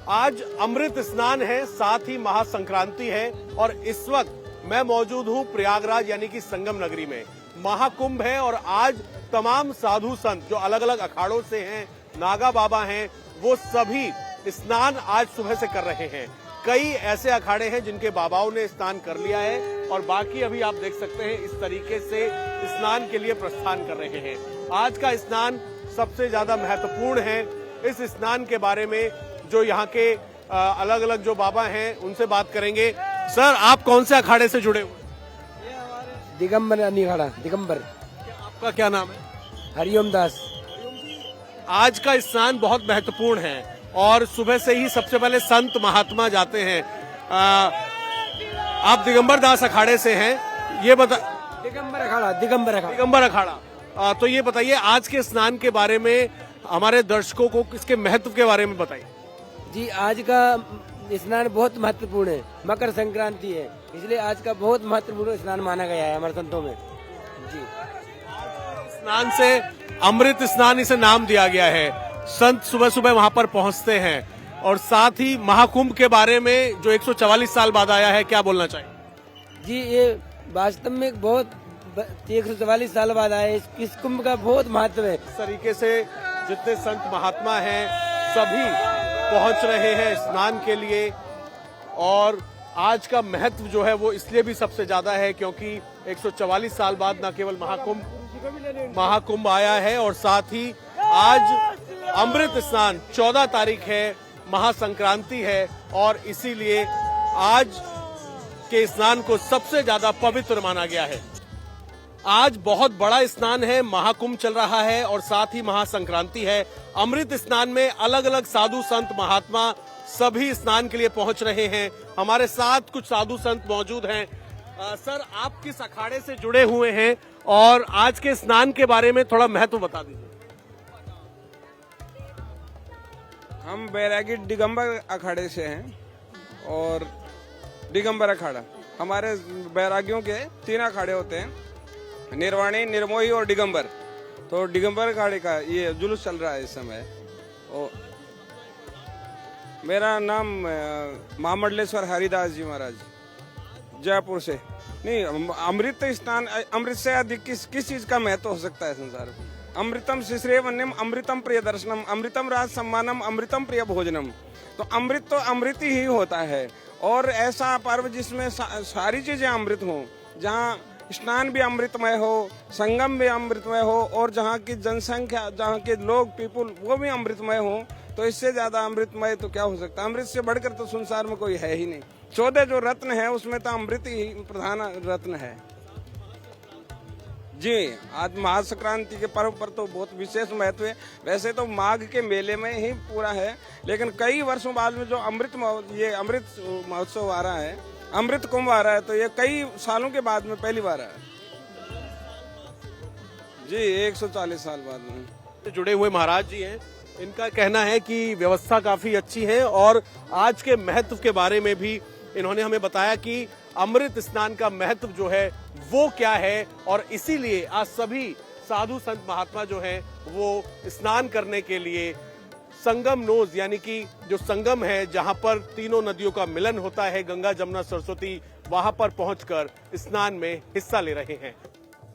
आज अमृत स्नान है, साथ ही महासंक्रांति है और इस वक्त मैं मौजूद हूं प्रयागराज यानी कि संगम नगरी में। महाकुंभ है और आज तमाम साधु संत जो अलग अलग अखाड़ों से हैं, नागा बाबा हैं, वो सभी स्नान आज सुबह से कर रहे हैं। कई ऐसे अखाड़े हैं जिनके बाबाओं ने स्नान कर लिया है और बाकी अभी आप देख सकते हैं इस तरीके से स्नान के लिए प्रस्थान कर रहे हैं। आज का स्नान सबसे ज्यादा महत्वपूर्ण है। इस स्नान के बारे में जो यहाँ के अलग अलग जो बाबा हैं उनसे बात करेंगे। सर, आप कौन से अखाड़े से जुड़े हुए? दिगंबर अखाड़ा। दिगंबर। आपका क्या नाम है? हरिओम दास। आज का स्नान बहुत महत्वपूर्ण है और सुबह से ही सबसे पहले संत महात्मा जाते हैं। आप दिगंबर दास अखाड़े से हैं, ये बता। दिगंबर अखाड़ा। दिगंबर अखाड़ा। दिगंबर अखाड़ा। तो ये बताइए आज के स्नान के बारे में हमारे दर्शकों को इसके महत्व के बारे में बताइए। जी, आज का स्नान बहुत महत्वपूर्ण है। मकर संक्रांति है, इसलिए आज का बहुत महत्वपूर्ण स्नान माना गया है हमारे संतों में। जी, स्नान से अमृत स्नान इसे नाम दिया गया है। संत सुबह सुबह वहां पर पहुंचते हैं और साथ ही महाकुंभ के बारे में जो 144 साल बाद आया है, क्या बोलना चाहिए? जी, ये वास्तव में बहुत 144 साल बाद आया है। इस कुंभ का बहुत महत्व है। इस तरीके से जितने संत महात्मा हैं सभी पहुंच रहे हैं स्नान के लिए और आज का महत्व जो है वो इसलिए भी सबसे ज्यादा है क्योंकि 144 साल बाद न केवल महाकुंभ आया है और साथ ही आज अमृत स्नान 14 तारीख है, महासंक्रांति है और इसीलिए आज के स्नान को सबसे ज्यादा पवित्र माना गया है। आज बहुत बड़ा स्नान है, महाकुंभ चल रहा है और साथ ही महासंक्रांति है। अमृत स्नान में अलग अलग साधु संत महात्मा सभी स्नान के लिए पहुंच रहे हैं। हमारे साथ कुछ साधु संत मौजूद हैं। सर, आप किस अखाड़े से जुड़े हुए हैं और आज के स्नान के बारे में थोड़ा महत्व बता दीजिए। हम बैरागी दिगंबर अखाड़े से हैं और दिगंबर अखाड़ा हमारे बैरागियों के 3 अखाड़े होते हैं, निर्वाणी, निर्मोही और दिगंबर। तो दिगंबर अखाड़े का ये जुलूस चल रहा है इस समय। और मेरा नाम महामंडलेश्वर हरिदास जी महाराज, जयपुर से। नहीं, अमृत स्नान, अमृत से अधिक किस चीज का महत्व हो सकता है संसार में? अमृतम शिश्रे वन्यम, अमृतम प्रिय दर्शनम, अमृतम राज सम्मानम, अमृतम प्रिय भोजनम। तो अमृत ही होता है और ऐसा पर्व जिसमें सारी चीजें अमृत हों, जहाँ स्नान भी अमृतमय हो, संगम भी अमृतमय हो और जहाँ की जनसंख्या, जहाँ के लोग पीपुल वो भी अमृतमय हो, तो इससे ज्यादा अमृतमय तो क्या हो सकता है? अमृत से बढ़कर तो संसार में कोई है ही नहीं। 14 जो रत्न है उसमें तो अमृत ही प्रधान रत्न है। जी, आज महासंक्रांति के पर्व पर तो बहुत विशेष महत्व है। वैसे तो माघ के मेले में ही पूरा है, लेकिन कई वर्षों बाद में जो अमृत महोत्सव आ रहा है, अमृत कुंभ आ रहा है, तो ये कई सालों के बाद में पहली बार है। जी, 140 साल बाद में जुड़े हुए महाराज जी हैं। इनका कहना है कि व्यवस्था काफी अच्छी है और आज के महत्व के बारे में भी इन्होंने हमें बताया कि अमृत स्नान का महत्व जो है वो क्या है और इसीलिए आज सभी साधु संत महात्मा जो हैं वो स्नान करने के लिए संगम नोज यानी कि जो संगम है जहां पर तीनों नदियों का मिलन होता है, गंगा जमुना सरस्वती, वहां पर पहुंचकर स्नान में हिस्सा ले रहे हैं।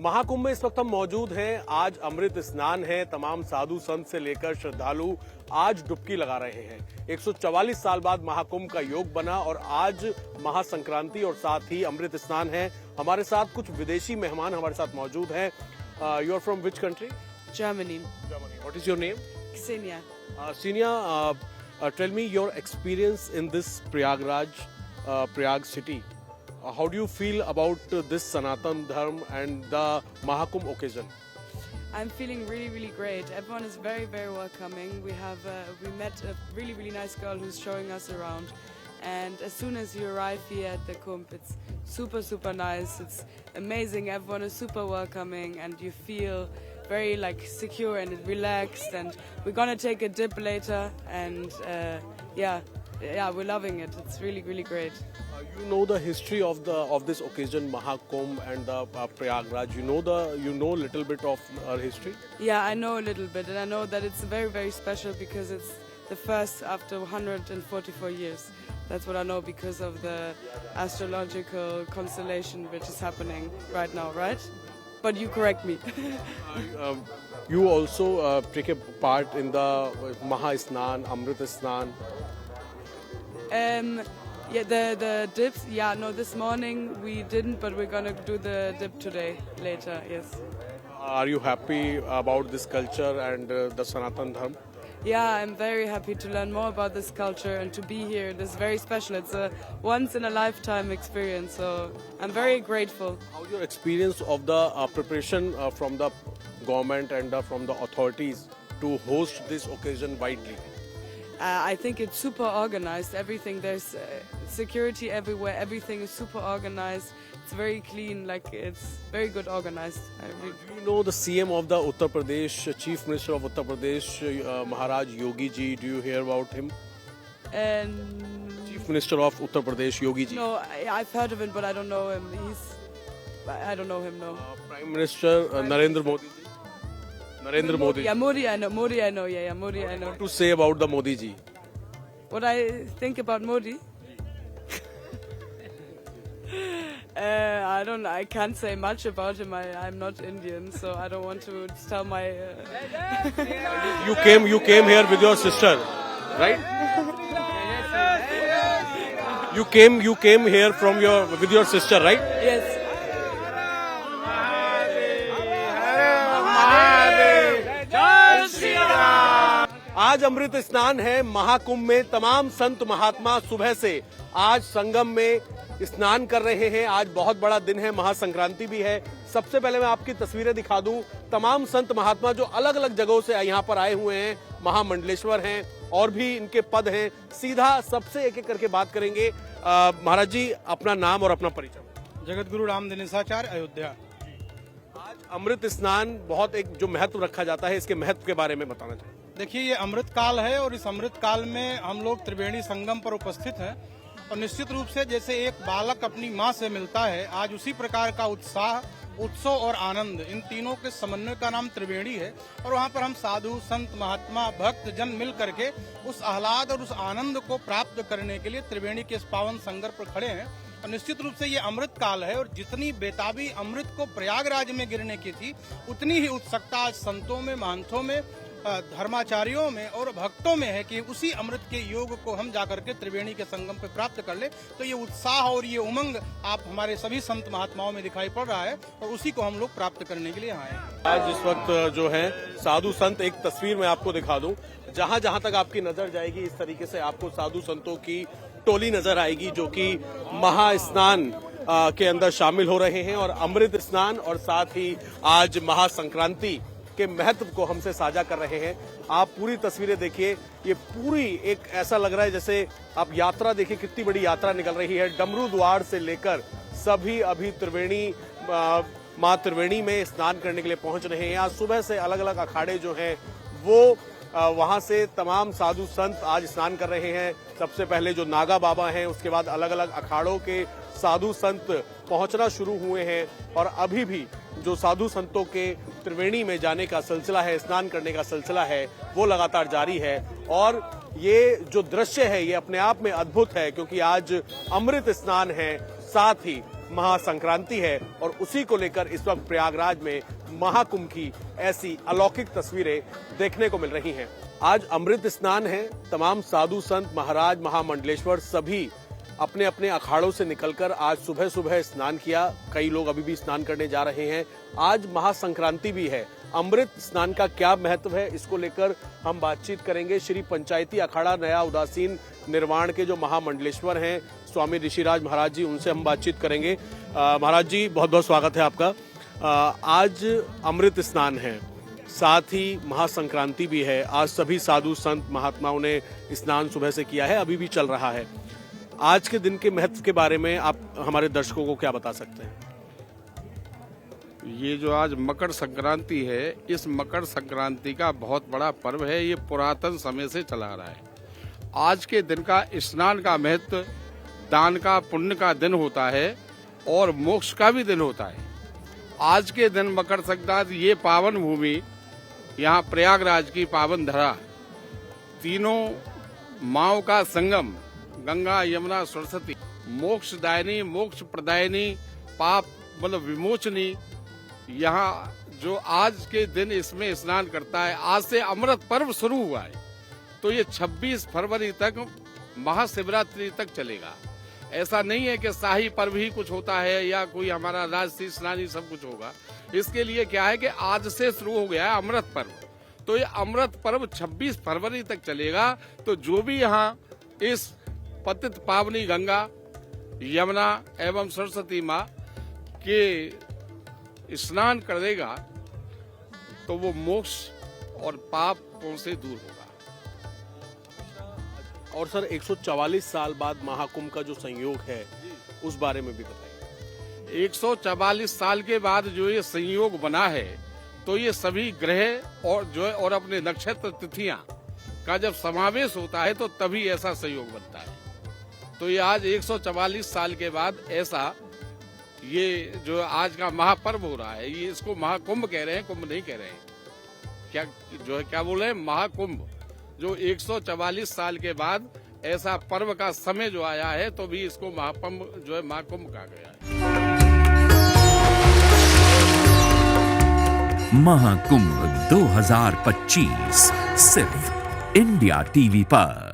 महाकुंभ में इस वक्त हम मौजूद हैं। आज अमृत स्नान है। तमाम साधु संत से लेकर श्रद्धालु आज डुबकी लगा रहे हैं। 144 साल बाद महाकुंभ का योग बना और आज महासंक्रांति और साथ ही अमृत स्नान है। हमारे साथ कुछ विदेशी मेहमान हमारे साथ मौजूद हैं। You are from which country? Germany. What is your name? Xenia. Senior, tell me your experience in this Prayag city. How do you feel about this Sanatan Dharma and the Mahakumbh occasion? I'm feeling really, really great. Everyone is very, very welcoming. We met a really, really nice girl who's showing us around. And as soon as you arrive here at the Kumbh, it's super, super nice. It's amazing. Everyone is super welcoming and you feel very secure and relaxed, and we're gonna take a dip later, and yeah, we're loving it. It's really, really great. You know the history of this occasion, Mahakumbh and the Prayagraj. You know little bit of our history. Yeah, I know a little bit, and I know that it's very, very special because it's the first after 144 years. That's what I know because of the astrological constellation which is happening right now, right? But you correct me. You also take a part in the Maha Snan, Amrit Snan. Yeah, the dips. Yeah, no, this morning we didn't, but we're gonna do the dip today, later. Yes. Are you happy about this culture and the Sanatan Dharma? Yeah, I'm very happy to learn more about this culture and to be here. This is very special. It's a once in a lifetime experience, so I'm very grateful. How's your experience of the preparation from the government and from the authorities to host this occasion widely? I think it's super organized. Everything, there's security everywhere. Everything is super organized. It's very clean, like it's very good organized. Do you know the CM of the Uttar Pradesh, Chief Minister of Uttar Pradesh, Maharaj Yogi Ji? Do you hear about him? And Chief Minister of Uttar Pradesh, Yogi Ji. no, I've heard of him, but I don't know him. I don't know him, no. Prime Minister Narendra Modi Ji. Narendra Modi. Yeah, Modi I know. Modi I know. Yeah, Modi I know. What to say about the Modi Ji? What I think about Modi? I can't say much about him. I'm not Indian, so I don't want to tell my. You came here with your sister, right? You came here with your sister, right? Yes. आज अमृत स्नान है महाकुंभ में। तमाम संत महात्मा सुबह से आज संगम में स्नान कर रहे हैं। आज बहुत बड़ा दिन है, महासंक्रांति भी है। सबसे पहले मैं आपकी तस्वीरें दिखा दूं। तमाम संत महात्मा जो अलग अलग जगहों से यहाँ पर आए हुए हैं, महामंडलेश्वर हैं और भी इनके पद हैं। सीधा सबसे एक एक करके बात करेंगे। महाराज जी, अपना नाम और अपना परिचय। जगत गुरु राम दिनेशाचार्य, अयोध्या। आज अमृत स्नान बहुत एक जो महत्व रखा जाता है, इसके महत्व के बारे में बताना चाहिए। देखिए, ये अमृत काल है और इस अमृत काल में हम लोग त्रिवेणी संगम पर उपस्थित हैं और निश्चित रूप से जैसे एक बालक अपनी माँ से मिलता है, आज उसी प्रकार का उत्साह, उत्सव और आनंद, इन तीनों के समन्वय का नाम त्रिवेणी है। और वहाँ पर हम साधु, संत, महात्मा, भक्त जन मिल करके उस आह्लाद और उस आनंद को प्राप्त करने के लिए त्रिवेणी के इस पावन संगर पर खड़े हैं। और निश्चित रूप से ये अमृत काल है और जितनी बेताबी अमृत को प्रयागराज में गिरने की थी, उतनी ही उत्सुकता आज संतों में, महंतों में, धर्माचार्यों में और भक्तों में है कि उसी अमृत के योग को हम जाकर के त्रिवेणी के संगम पे प्राप्त कर ले। तो ये उत्साह और ये उमंग आप हमारे सभी संत महात्माओं में दिखाई पड़ रहा है और उसी को हम लोग प्राप्त करने के लिए आए हैं। आज इस वक्त जो है साधु संत, एक तस्वीर मैं आपको दिखा दूं। जहां जहां तक आपकी नजर जाएगी, इस तरीके से आपको साधु संतों की टोली नजर आएगी जो कि महास्नान के अंदर शामिल हो रहे हैं और अमृत स्नान और साथ ही आज महासंक्रांति के महत्व को हमसे साझा कर रहे हैं। आप पूरी तस्वीरें देखिए, ये पूरी एक ऐसा लग रहा है जैसे आप यात्रा देखिए, कितनी बड़ी यात्रा निकल रही है। डमरू द्वार से लेकर सभी अभी त्रिवेणी, मां त्रिवेणी में स्नान करने के लिए पहुंच रहे हैं। आज सुबह से अलग अलग अखाड़े जो हैं वो वहां से तमाम साधु संत आज स्नान कर रहे हैं। सबसे पहले जो नागा बाबा हैं, उसके बाद अलग अलग अखाड़ों के साधु संत पहुंचना शुरू हुए हैं और अभी भी जो साधु संतों के त्रिवेणी में जाने का सिलसिला है, स्नान करने का सिलसिला है, वो लगातार जारी है। और ये जो दृश्य है ये अपने आप में अद्भुत है क्योंकि आज अमृत स्नान है, साथ ही महासंक्रांति है और उसी को लेकर इस वक्त प्रयागराज में महाकुंभ की ऐसी अलौकिक तस्वीरें देखने को मिल रही हैं। आज अमृत स्नान है। तमाम साधु संत, महाराज, महामंडलेश्वर सभी अपने अपने अखाड़ों से निकलकर आज सुबह सुबह स्नान किया। कई लोग अभी भी स्नान करने जा रहे हैं। आज महासंक्रांति भी है। अमृत स्नान का क्या महत्व है, इसको लेकर हम बातचीत करेंगे। श्री पंचायती अखाड़ा नया उदासीन निर्वाण के जो महामंडलेश्वर हैं स्वामी ऋषिराज महाराज जी, उनसे हम बातचीत करेंगे। महाराज जी, बहुत बहुत स्वागत है आपका। आज अमृत स्नान है, साथ ही महासंक्रांति भी है। आज सभी साधु संत महात्माओं ने स्नान सुबह से किया है, अभी भी चल रहा है। आज के दिन के महत्व के बारे में आप हमारे दर्शकों को क्या बता सकते हैं? ये जो आज मकर संक्रांति है, इस मकर संक्रांति का बहुत बड़ा पर्व है। ये पुरातन समय से चला रहा है। आज के दिन का स्नान का महत्व दान का, पुण्य का दिन होता है और मोक्ष का भी दिन होता है। आज के दिन मकर संक्रांति, ये पावन भूमि, यहाँ प्रयागराज की पावन धरा, तीनों माओ का संगम गंगा यमुना सरस्वती, मोक्षदायिनी मोक्ष प्रदायिनी पाप मतलब विमोचनी, यहाँ जो आज के दिन इसमें स्नान करता है, आज से अमृत पर्व शुरू हुआ है, तो ये 26 फरवरी तक महाशिवरात्रि तक चलेगा। ऐसा नहीं है कि शाही पर्व ही कुछ होता है या कोई हमारा राजसी स्नान सब कुछ होगा। इसके लिए क्या है कि आज से शुरू हो गया है अमृत पर्व, तो ये अमृत पर्व 26 फरवरी तक चलेगा। तो जो भी यहाँ इस पतित पावनी गंगा यमुना एवं सरस्वती माँ के स्नान करेगा तो वो मोक्ष और पापों से दूर होगा। और सर 144 साल बाद महाकुंभ का जो संयोग है उस बारे में भी बताइए। 144 साल के बाद जो ये संयोग बना है, तो ये सभी ग्रह और जो है और अपने नक्षत्र तिथियां का जब समावेश होता है तो तभी ऐसा संयोग बनता है। तो ये आज 144 साल के बाद ऐसा ये जो आज का महापर्व हो रहा है, ये इसको महाकुंभ कह रहे हैं, कुंभ नहीं कह रहे हैं। क्या जो है क्या बोल रहे हैं, महाकुंभ, जो 144 साल के बाद ऐसा पर्व का समय जो आया है, तो भी इसको महाकुंभ जो है महाकुंभ कहा गया है। महाकुंभ 2025 सिर्फ इंडिया टीवी पर।